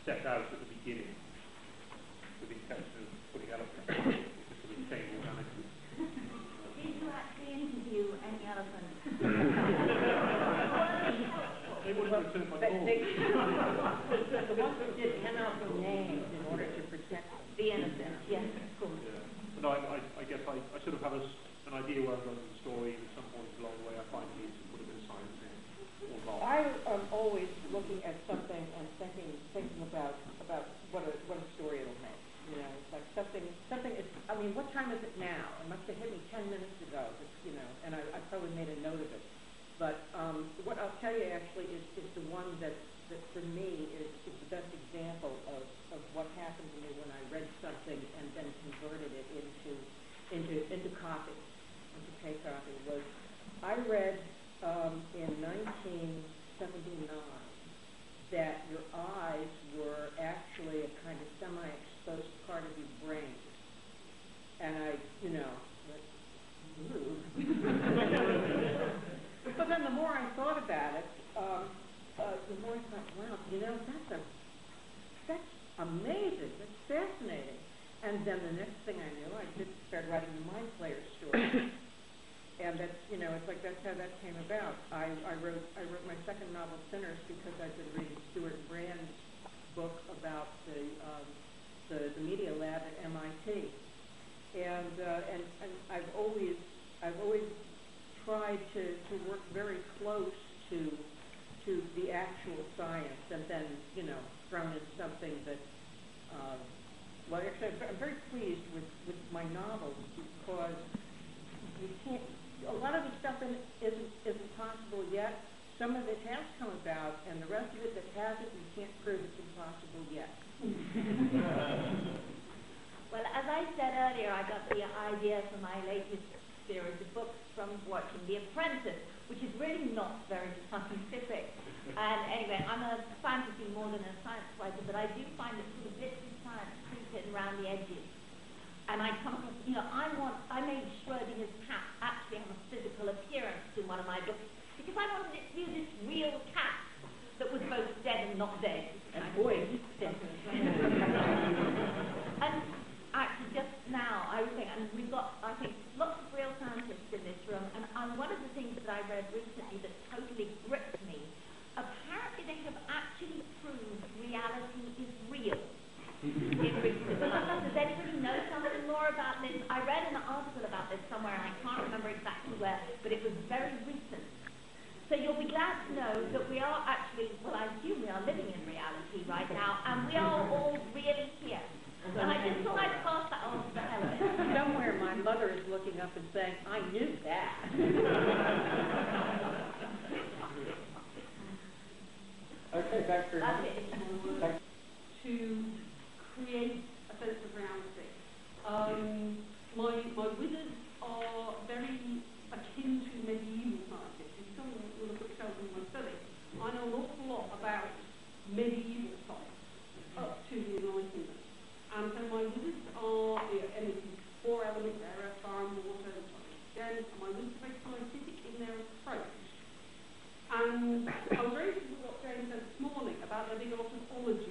set out at the beginning with the intention of putting elephants to sort of change organically. Did you actually interview any elephants? They wouldn't return my call. The ones that did cannot be named in order to protect The innocent, yes, of course. Yeah. But no, I guess I sort of have an idea where I'm going with the story, and at some point along the way I find the need to put a bit of science in, or not. I am always looking at something and thinking about what a story it'll make. You know, it's like something is. I mean, what time is it now? It must have hit me 10 minutes ago. You know, and I probably made a note of it. But what I'll tell you actually is the one that for me is the best example of what happened to me when I read something and then converted it into copy, into pay copy. Was I read in 1979 that your eyes were actually a kind of semi-exposed part of your brain, and I, you know, went, ooh. But then the more I thought about it, the more I thought, wow, you know, that's amazing, that's fascinating. And then the next thing I knew, I just started writing the Mind Flayer story. And that's, you know, it's like that's how that came about. I wrote my second novel, Sinners, because I've been reading Stuart Brand's book about the media lab at MIT. And I've always tried to work very close to the actual science, and then, you know, thrown in something that, well, actually, I'm very pleased with my novels because you can't, a lot of the stuff isn't possible yet. Some of it has come about, and the rest of it that hasn't, you can't prove it's impossible yet. Well, as I said earlier, I got the idea for my latest series of books from watching The Apprentice, which is really not very scientific. And anyway, I'm a fantasy more than a science writer, but I do find that sort of bits of science creep in around the edges. And I come across, you know, I made Schrodinger's cat actually have a physical appearance in one of my books because I wanted it to be this real cat that was both dead and not dead. And boy, he's dead. And actually, just now, I was thinking, and we've got, I think, lots of real scientists in this room, and one of the things that I read recently that totally gripped me, apparently they have actually proved reality is real in recent times. Does anybody know something more about this? I read an article about this somewhere, and I can't remember exactly where, but it was very recent. So you'll be glad to know that we are actually, well, I assume we are living in reality right now, and we are all really here. And I just thought I'd pass that on to Helen. Somewhere my mother is looking up and saying, I knew that. Okay, thanks very much. To create a sense of reality. My wizards are very akin to medieval scientists. If you come and look at shelves in my study, I know an awful lot about medieval science up to the Enlightenment. And so my wizards are energy, 4 elements, air, fire, and water, again, my wizards are very scientific in their approach. And I was very interested in what Jaine said this morning about there being a lot of ology